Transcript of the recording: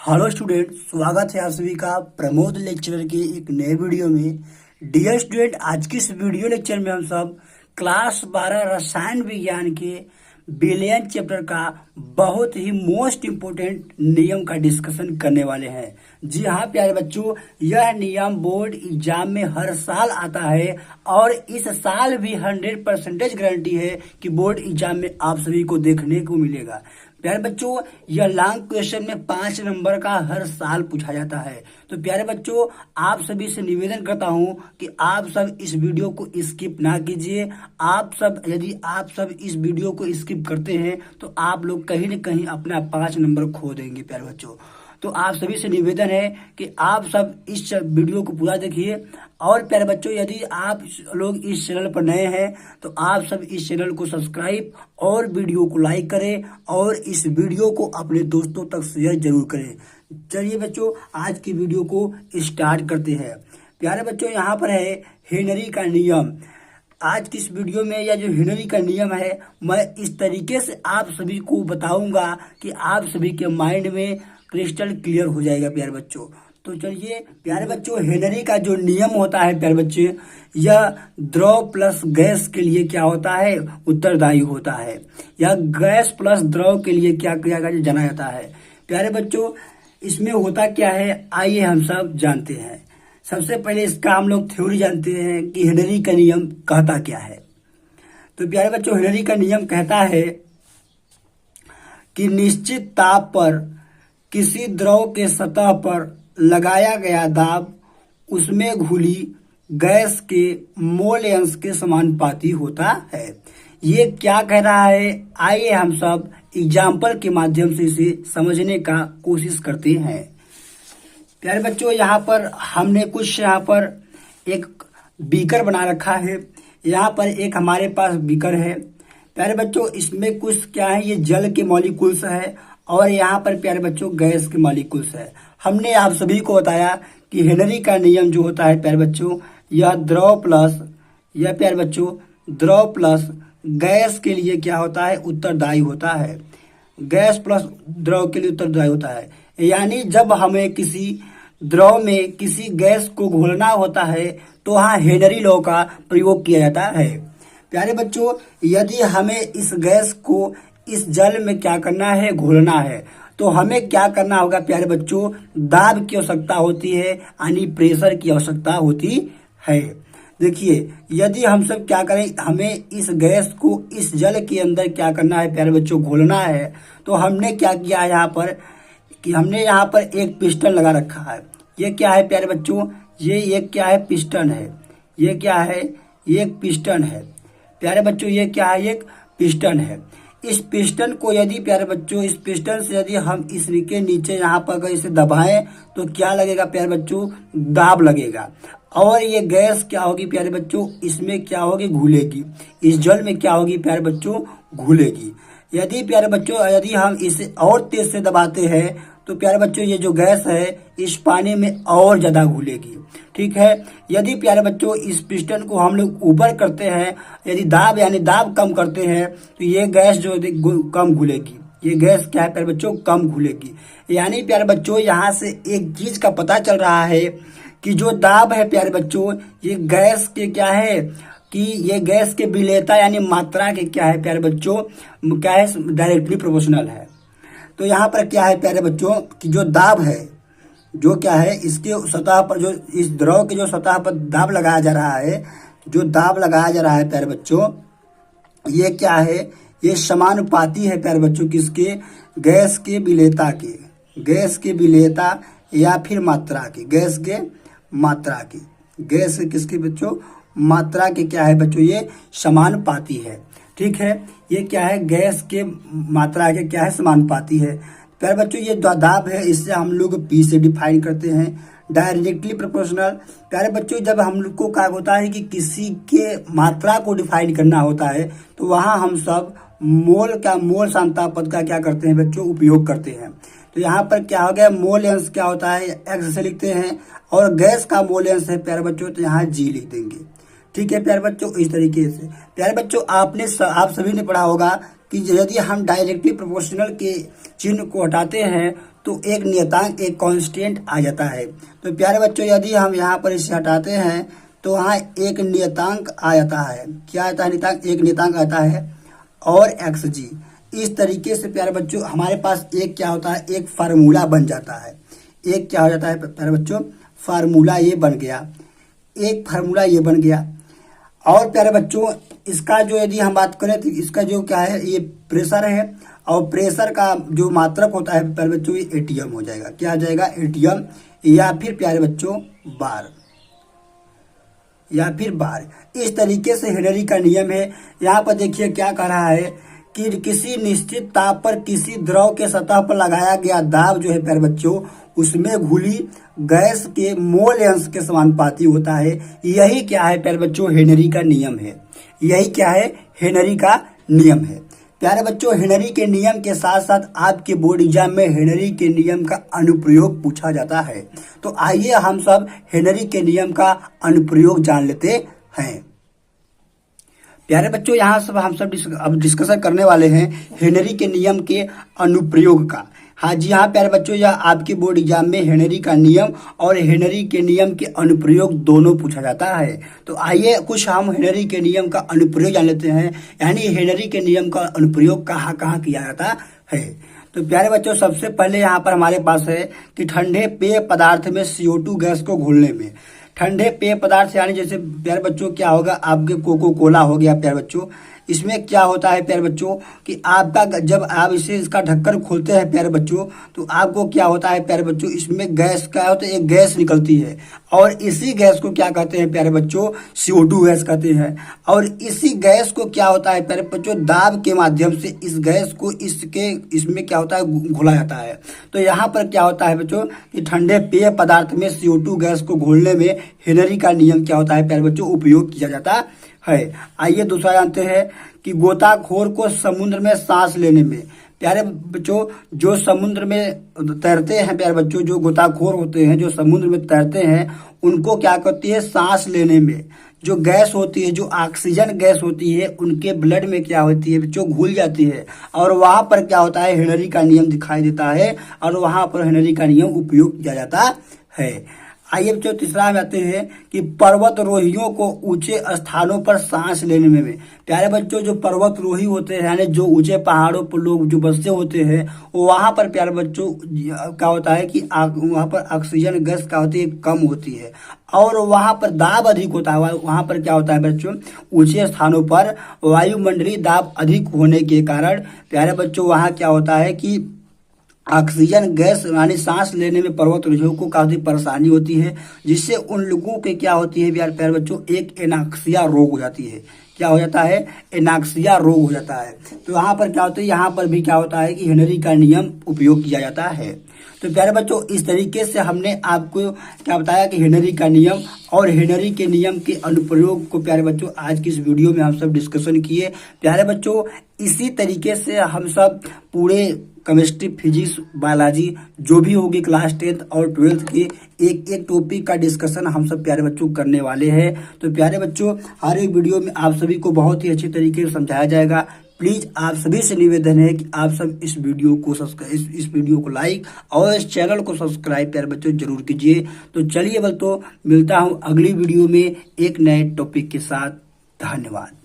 Hello student, स्वागत है आप सभी का प्रमोद लेक्चरर के एक नए वीडियो में। डियर स्टूडेंट, आज की इस वीडियो लेक्चर में हम सब क्लास 12 रसायन विज्ञान के बिलियन चैप्टर का बहुत ही मोस्ट इम्पोर्टेंट नियम का डिस्कशन करने वाले हैं। जी हाँ प्यारे बच्चों, यह नियम बोर्ड एग्जाम में हर साल आता है और इस साल भी 100% गारंटी है कि बोर्ड एग्जाम में आप सभी को देखने को मिलेगा। प्यारे बच्चों, यह लॉन्ग क्वेश्चन में 5 नंबर का हर साल पूछा जाता है। तो प्यारे बच्चों, आप सभी से निवेदन करता हूं कि आप सब इस वीडियो को स्किप ना कीजिए। यदि आप सब इस वीडियो को स्किप करते हैं तो आप लोग कहीं न कहीं अपना 5 नंबर खो देंगे। प्यारे बच्चों, तो आप सभी से निवेदन है कि आप सब इस वीडियो को पूरा देखिए। और प्यारे बच्चों, यदि आप लोग इस चैनल पर नए हैं तो आप सब इस चैनल को सब्सक्राइब और वीडियो को लाइक करें और इस वीडियो को अपने दोस्तों तक शेयर जरूर करें। चलिए बच्चों, आज की वीडियो को स्टार्ट करते हैं। प्यारे बच्चों, यहाँ पर है हेनरी का नियम। आज की इस वीडियो में यह जो हेनरी का नियम है, मैं इस तरीके से आप सभी को बताऊंगा कि आप सभी के माइंड में क्रिस्टल क्लियर हो जाएगा प्यारे बच्चों। तो चलिए प्यारे बच्चों, हेनरी का जो नियम होता है प्यारे बच्चे, यह द्रव प्लस गैस के लिए क्या होता है, उत्तरदायी होता है। यह गैस प्लस द्रव के लिए क्या जाना जाता है। प्यारे बच्चों, इसमें होता क्या है, आइए हम सब जानते हैं। सबसे पहले इसका हम लोग थ्योरी जानते हैं कि हेनरी का नियम कहता क्या है। तो प्यारे बच्चों, हेनरी का नियम कहता है कि निश्चित ताप पर किसी द्रव के सतह पर लगाया गया दाब उसमें घुली गैस के मोल अंश के समानुपाती होता है। ये क्या कह रहा है, आइए हम सब एग्जाम्पल के माध्यम से इसे समझने का कोशिश करते हैं। प्यारे बच्चों, यहाँ पर हमने कुछ एक बीकर बना रखा है। यहाँ पर एक हमारे पास बीकर है। प्यारे बच्चों, इसमें कुछ क्या है, ये जल के मॉलिक्यूल्स है और यहाँ पर प्यारे बच्चों गैस के मॉलिक्यूल्स है। हमने आप सभी को बताया कि हेनरी का नियम जो होता है प्यारे बच्चों, यह प्यारे बच्चों द्रव प्लस गैस के लिए क्या होता है, उत्तरदायी होता है। गैस प्लस द्रव के लिए उत्तरदायी होता है। यानी जब हमें किसी द्रव में किसी गैस को घोलना होता है तो वहाँ हेनरी लॉ का प्रयोग किया जाता है। प्यारे बच्चों, यदि हमें इस गैस को इस जल में क्या करना है, घोलना है, तो हमें क्या करना होगा प्यारे बच्चों, दाब की आवश्यकता होती है, यानी प्रेशर की आवश्यकता होती है। देखिए, यदि हम सब क्या करें, हमें इस गैस को इस जल के अंदर क्या करना है प्यारे बच्चों, घोलना है, तो हमने क्या किया है यहाँ पर कि हमने यहाँ पर एक पिस्टन लगा रखा है। ये क्या है प्यारे बच्चों, ये एक क्या है, पिस्टन है। ये क्या है, ये एक पिस्टन है। प्यारे बच्चों, ये क्या है, एक पिस्टन है। इस पिस्टन को यदि प्यारे बच्चों, इस पिस्टन से यदि हम इसके नीचे यहाँ पर अगर इसे दबाएं तो क्या लगेगा प्यारे बच्चों, दाब लगेगा। और ये गैस क्या होगी प्यारे बच्चों, इसमें क्या होगी, घुलेगी। इस जल में क्या होगी प्यारे बच्चों, घुलेगी। यदि प्यारे बच्चों, यदि हम इसे और तेज से दबाते हैं तो प्यारे बच्चों ये जो गैस है इस पानी में और ज्यादा घुलेगी। ठीक है। यदि प्यारे बच्चों इस पिस्टन को हम लोग ऊपर करते हैं, यदि दाब कम करते हैं तो ये गैस जो कम घुलेगी। ये गैस क्या है प्यारे बच्चों, कम घुलेगी। यानी प्यारे बच्चों, यहाँ से एक चीज का पता चल रहा है कि जो दाब है प्यारे बच्चों, ये गैस के क्या है कि ये गैस के विलेयता यानी मात्रा के क्या है प्यारे बच्चों, क्या है, डायरेक्टली प्रोपोर्शनल है। तो यहाँ पर क्या है प्यारे बच्चों कि जो दाब है, जो क्या है, इसके सतह पर जो इस द्रव के जो सतह पर दाब लगाया जा रहा है, जो दाब लगाया जा रहा है प्यारे बच्चों, ये क्या है, ये समानुपाती है प्यारे बच्चों किसके, गैस के विलेयता के, गैस के विलेयता या फिर मात्रा के, गैस के मात्रा के, गैस के किसके बच्चों, मात्रा के क्या है बच्चों, ये समानुपाती है। ठीक है। ये क्या है, गैस के मात्रा के क्या है, समानुपाती है। प्यारे बच्चों, ये दाब है, इससे हम लोग पी से डिफाइन करते हैं, डायरेक्टली प्रोपोर्शनल। प्यारे बच्चों, जब हम लोग को क्या होता है कि किसी के मात्रा को डिफाइन करना होता है तो वहाँ हम सब मोल सांता पद का क्या करते हैं बच्चों, उपयोग करते हैं। तो यहाँ पर क्या हो गया, मोल अंश क्या होता है, एक्स से लिखते हैं, और गैस का मोल अंश है प्यारे बच्चों तो यहाँ जी लिख देंगे। ठीक है प्यारे बच्चों, इस तरीके से। प्यारे बच्चों, आप सभी ने पढ़ा होगा कि यदि हम डायरेक्टली प्रोपोर्शनल के चिन्ह को हटाते हैं तो एक नियतांक, एक कांस्टेंट आ जाता है। तो प्यारे बच्चों, यदि हम यहाँ पर इसे हटाते हैं तो वहाँ एक नियतांक आ जाता है। क्या आता है नियतांक? एक नियतांक आता है और एक्स जी। इस तरीके से प्यारे बच्चों हमारे पास एक क्या होता है, एक फार्मूला बन जाता है। एक क्या हो जाता है प्यारे बच्चों, फार्मूला ये बन गया, एक फार्मूला ये बन गया। और प्यारे बच्चों इसका जो यदि हम बात करें तो इसका जो क्या है, ये प्रेशर है, और प्रेशर का जो मात्रक होता है प्यारे बच्चों ये एटीएम हो जाएगा। क्या आ जाएगा? एटीएम, या फिर प्यारे बच्चों बार, या फिर बार। इस तरीके से हेनरी का नियम है। यहाँ पर देखिए क्या कह रहा है कि किसी निश्चित ताप पर किसी द्रव के सतह पर लगाया गया दाब जो है प्यारे बच्चों, उसमें घुली गैस के मोल अंश के समानुपाती होता है। यही क्या है प्यारे बच्चों, हेनरी का नियम है। यही क्या है, हेनरी का नियम है। प्यारे बच्चों हेनरी के नियम के साथ साथ आपके बोर्ड एग्जाम में हेनरी के नियम का अनुप्रयोग पूछा जाता है। तो आइए हम सब हेनरी के नियम का अनुप्रयोग जान लेते हैं। प्यारे बच्चों यहाँ सब हम सब अब डिस्कशन करने वाले हैं हेनरी के नियम के अनुप्रयोग का। हाँ जी हाँ प्यारे बच्चों, यह आपके बोर्ड एग्जाम में हेनरी का नियम और हेनरी के नियम के अनुप्रयोग दोनों पूछा जाता है। तो आइए कुछ हम हेनरी के नियम का अनुप्रयोग जान लेते हैं, यानी हेनरी के नियम का अनुप्रयोग कहाँ कहाँ किया जाता है। तो प्यारे बच्चों सबसे पहले यहाँ पर हमारे पास है कि ठंडे पेय पदार्थ में CO2 गैस को घोलने में। ठंडे पेय पदार्थ यानी जैसे प्यारे बच्चों क्या होगा, आपके कोको कोला हो गया प्यारे बच्चों। इसमें क्या होता है प्यारे बच्चों कि आपका जब आप इसे इसका ढक्कन खोलते हैं प्यारे बच्चों, तो आपको क्या होता है प्यारे बच्चों, इसमें गैस क्या होता है, एक गैस निकलती है, और इसी गैस को क्या कहते हैं प्यारे बच्चों, CO2 गैस कहते हैं। और इसी गैस को क्या होता है प्यारे बच्चों, दाब के माध्यम से इस गैस को इसमें क्या होता है, घोला जाता है। तो यहाँ पर क्या होता है बच्चों कि ठंडे पेय पदार्थ में CO2 गैस को घोलने में हेनरी का नियम क्या होता है प्यारे बच्चों, उपयोग किया जाता है। आइए दूसरा जानते हैं कि गोताखोर को समुद्र में सांस लेने में। प्यारे बच्चों जो समुद्र में तैरते हैं प्यारे बच्चों, जो गोताखोर होते हैं जो समुद्र में तैरते हैं, उनको क्या करती है, सांस लेने में जो गैस होती है, जो ऑक्सीजन गैस होती है, उनके ब्लड में क्या होती है बच्चों, घुल जाती है। और वहां पर क्या होता है, हेनरी का नियम दिखाई देता है, और वहां पर हेनरी का नियम उपयोग किया जाता है। आइए बच्चों तीसरा हम आते हैं कि पर्वतरोहियों को ऊंचे स्थानों पर सांस लेने में। प्यारे बच्चों जो पर्वतरोही होते हैं यानी जो ऊंचे पहाड़ों पर लोग जो बसते होते हैं, वहां पर प्यारे बच्चों क्या होता है कि वहां पर ऑक्सीजन गैस क्या होती है, कम होती है, और वहां पर दाब अधिक होता है। वहां पर क्या होता है बच्चों, ऊंचे स्थानों पर वायुमंडलीय दाब अधिक होने के कारण प्यारे बच्चों वहां क्या होता है कि ऑक्सीजन गैस यानी सांस लेने में पर्वतरोहियों को काफी परेशानी होती है, जिससे उन लोगों के क्या होती है प्यारे बच्चों, एक एनाक्सिया रोग हो जाती है। क्या हो जाता है, एनाक्सिया रोग हो जाता है। तो यहाँ पर क्या होता है, यहाँ पर भी क्या होता है कि हेनरी का नियम उपयोग किया जाता है। तो प्यारे बच्चों इस तरीके से हमने आपको क्या बताया कि हेनरी का नियम और हेनरी के नियम के अनुप्रयोग को प्यारे बच्चों आज की इस वीडियो में हम सब डिस्कशन किए। प्यारे बच्चों इसी तरीके से हम सब पूरे केमिस्ट्री, फिजिक्स, बायोलॉजी जो भी होगी क्लास 10th और 12th के एक एक टॉपिक का डिस्कशन हम सब प्यारे बच्चों करने वाले हैं। तो प्यारे बच्चों हर एक वीडियो में आप सभी को बहुत ही अच्छी तरीके से समझाया जाएगा। प्लीज आप सभी से निवेदन है कि आप सब इस वीडियो को इस वीडियो को लाइक और इस चैनल को सब्सक्राइब प्यारे बच्चों जरूर कीजिए। तो चलिए बल तो मिलता हूँ अगली वीडियो में एक नए टॉपिक के साथ। धन्यवाद।